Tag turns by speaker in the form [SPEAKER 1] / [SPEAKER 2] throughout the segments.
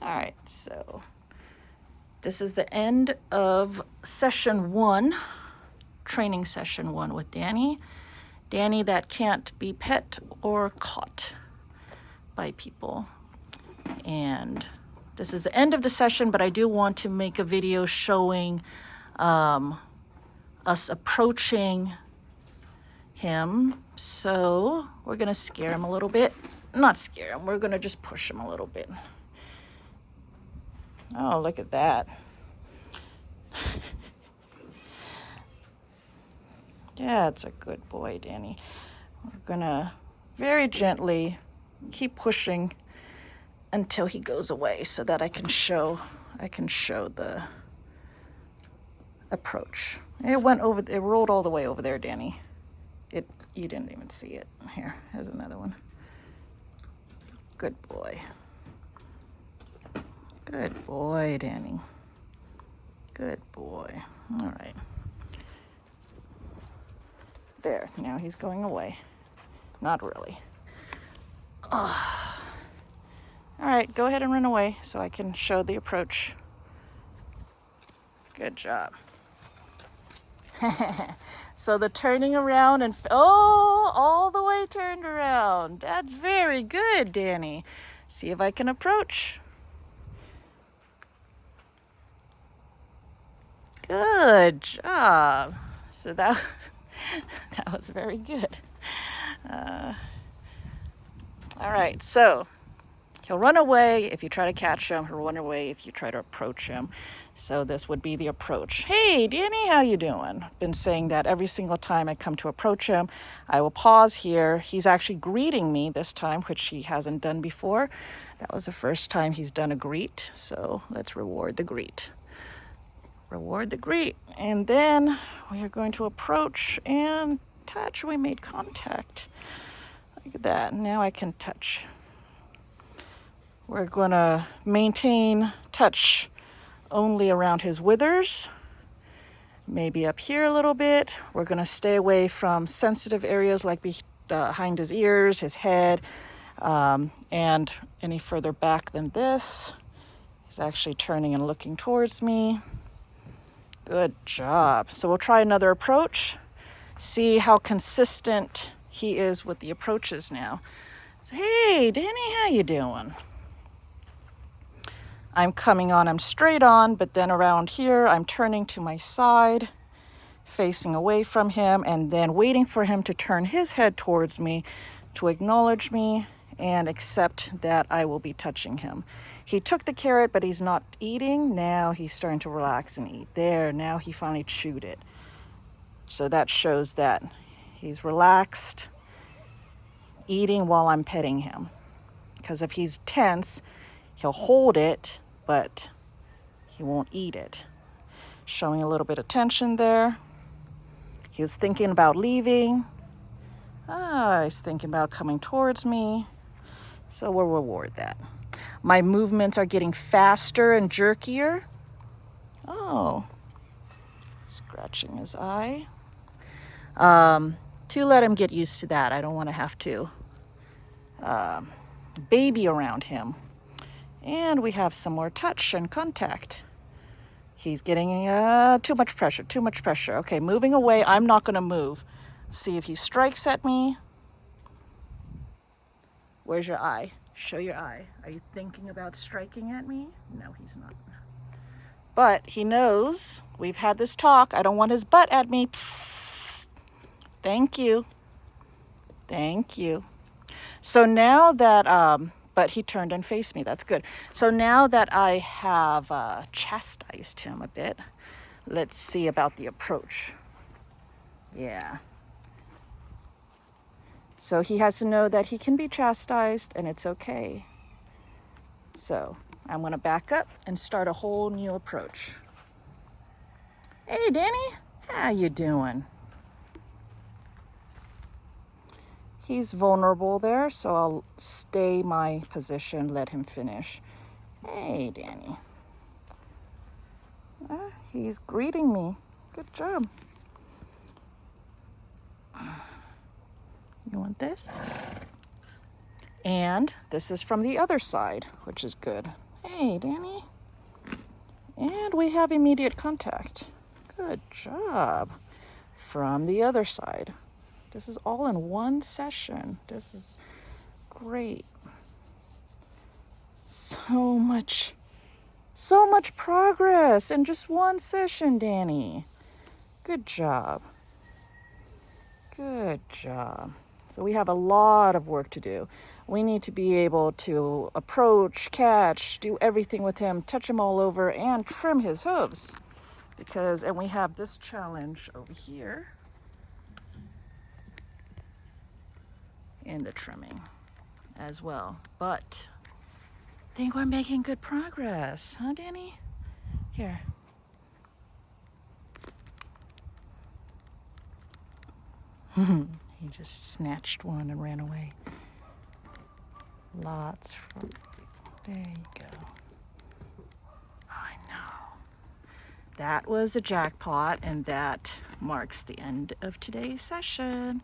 [SPEAKER 1] All right, so this is the end of session 1, training session 1 with Danny. Danny that can't be pet or caught by people. And this is the end of the session, but I do want to make a video showing us approaching him. So we're gonna scare him a little bit. Not scare him, we're gonna just push him a little bit. Oh, look at that. That's a good boy, Danny. We're gonna very gently keep pushing until he goes away so that I can show the approach. It rolled all the way over there, Danny. You didn't even see it. Here, here's another one. Good boy. Good boy, Danny. Good boy. All right. There, now he's going away. Not really. All right, go ahead and run away so I can show the approach. Good job. So the turning around and, all the way turned around. That's very good, Danny. See if I can approach. Good job. So that was very good. All right, so he'll run away if you try to catch him. He'll run away if you try to approach him. So this would be the approach. Hey, Danny, how you doing? I've been saying that every single time I come to approach him. I will pause here. He's actually greeting me this time, which he hasn't done before. That was the first time he's done a greet. So let's reward the greet. Reward the greet. And then we are going to approach and touch. We made contact. Look at that. Now I can touch. We're going to maintain touch only around his withers, maybe up here a little bit. We're going to stay away from sensitive areas like behind his ears, his head, and any further back than this. He's actually turning and looking towards me. Good job. So we'll try another approach, see how consistent he is with the approaches now. So, hey, Danny, how you doing? I'm coming on, I'm straight on, but then around here, I'm turning to my side, facing away from him, and then waiting for him to turn his head towards me to acknowledge me and accept that I will be touching him. He took the carrot, but he's not eating. Now he's starting to relax and eat. There, now he finally chewed it. So that shows that he's relaxed, eating while I'm petting him. Because if he's tense, he'll hold it, but he won't eat it. Showing a little bit of tension there. He was thinking about leaving. He's thinking about coming towards me. So we'll reward that. My movements are getting faster and jerkier. Oh, scratching his eye. To let him get used to that. I don't want to have to baby around him. And we have some more touch and contact. He's getting too much pressure. Okay, moving away. I'm not going to move. See if he strikes at me. Where's your eye? Show your eye. Are you thinking about striking at me? No, he's not. But he knows we've had this talk. I don't want his butt at me. Psst. Thank you. Thank you. So now that, but he turned and faced me. That's good. So now that I have chastised him a bit, let's see about the approach. Yeah. So he has to know that he can be chastised and it's okay. So I'm going to back up and start a whole new approach. Hey, Danny, how you doing? He's vulnerable there, so I'll stay my position, let him finish. Hey, Danny. He's greeting me. Good job. You want this? And this is from the other side, which is good. Hey, Danny. And we have immediate contact. Good job. From the other side. This is all in one session. This is great. So much progress in just one session, Danny. Good job. Good job. So we have a lot of work to do. We need to be able to approach, catch, do everything with him, touch him all over, and trim his hooves. And we have this challenge over here in the trimming as well. But I think we're making good progress, huh, Danny? Here. He just snatched one and ran away. Lots for you. There you go. I know. That was a jackpot, and that marks the end of today's session.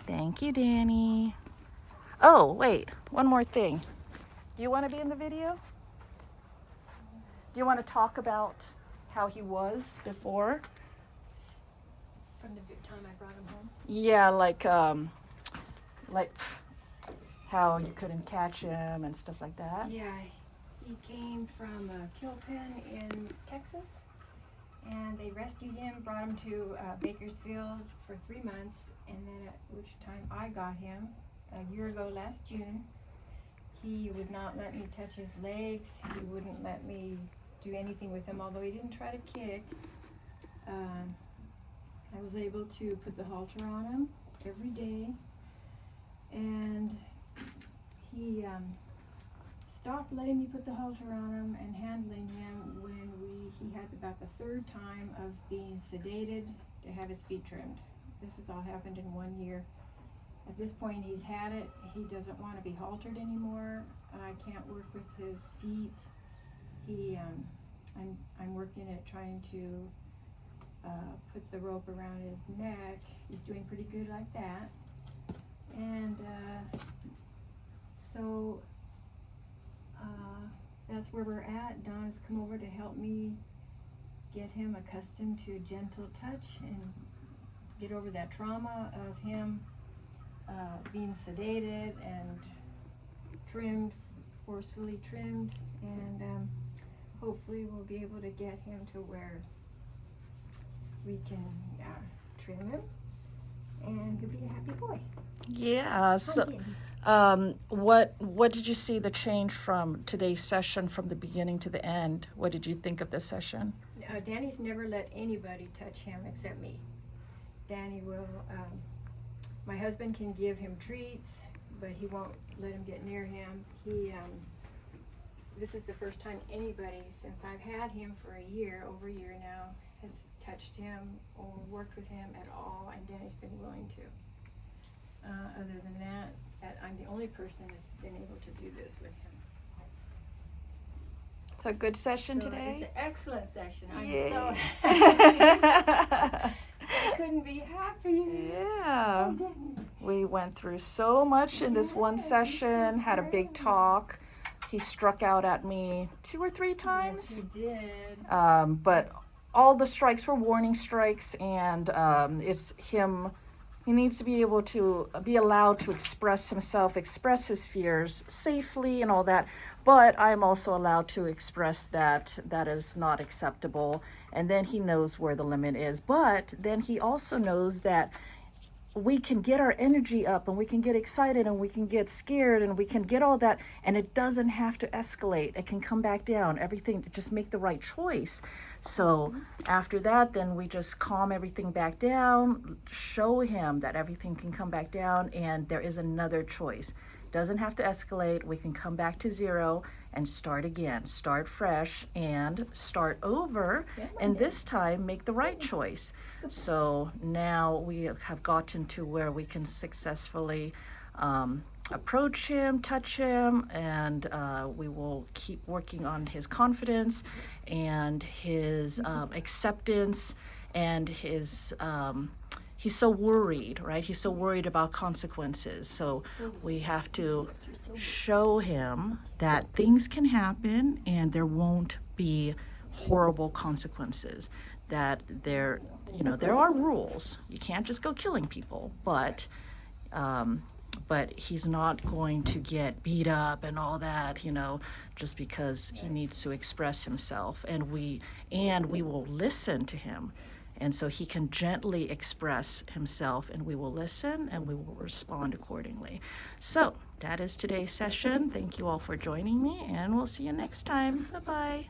[SPEAKER 1] Thank you, Danny. Oh, wait, one more thing. Do you want to be in the video? Do you want to talk about how he was before?
[SPEAKER 2] From the time I brought him home?
[SPEAKER 1] Yeah, like how you couldn't catch him and stuff like that.
[SPEAKER 2] Yeah, he came from a kill pen in Texas, and they rescued him, brought him to Bakersfield for 3 months, and then at which time I got him a year ago last June. He would not let me touch his legs. He wouldn't let me do anything with him, although he didn't try to kick. I was able to put the halter on him every day, and he stopped letting me put the halter on him and handling him when he had about the third time of being sedated to have his feet trimmed. This has all happened in 1 year. At this point, he's had it. He doesn't want to be haltered anymore. I can't work with his feet. I'm working at trying to put the rope around his neck. He's doing pretty good like that. And so that's where we're at. Don's come over to help me get him accustomed to gentle touch and get over that trauma of him being sedated and trimmed, forcefully trimmed, and hopefully we'll be able to get him to where we can trim him and he'll be a happy boy.
[SPEAKER 1] Yeah. So, what did you see the change from today's session from the beginning to the end? What did you think of this session?
[SPEAKER 2] Danny's never let anybody touch him except me. Danny will. My husband can give him treats, but he won't let him get near him. This is the first time anybody, since I've had him for over a year now, has touched him or worked with him at all, and Danny's been willing to. Other than that, I'm the only person that's been able to do this with him.
[SPEAKER 1] It's a good session today?
[SPEAKER 2] It's an excellent session. I'm
[SPEAKER 1] Yay.
[SPEAKER 2] so happy. I couldn't be happier.
[SPEAKER 1] Yeah. We went through so much in this one session, had a big talk. He struck out at me 2 or 3 times.
[SPEAKER 2] Yes, he did.
[SPEAKER 1] But all the strikes were warning strikes, and it's him. He needs to be able to be allowed to express himself, express his fears safely and all that. But I'm also allowed to express that that is not acceptable. And then he knows where the limit is. But then he also knows that we can get our energy up and we can get excited and we can get scared and we can get all that, and it doesn't have to escalate. It can come back down. Everything, just make the right choice. So after that, then we just calm everything back down, show him that everything can come back down and there is another choice. Doesn't have to escalate. We can come back to 0 and start again, start fresh and start over, and this time make the right choice. So now we have gotten to where we can successfully approach him, touch him, and we will keep working on his confidence and his acceptance and his he's so worried, right? He's so worried about consequences. So we have to show him that things can happen and there won't be horrible consequences. That there, there are rules. You can't just go killing people, but he's not going to get beat up and all that, just because he needs to express himself. And we will listen to him. And so he can gently express himself, and we will listen and we will respond accordingly. So that is today's session. Thank you all for joining me, and we'll see you next time. Bye-bye.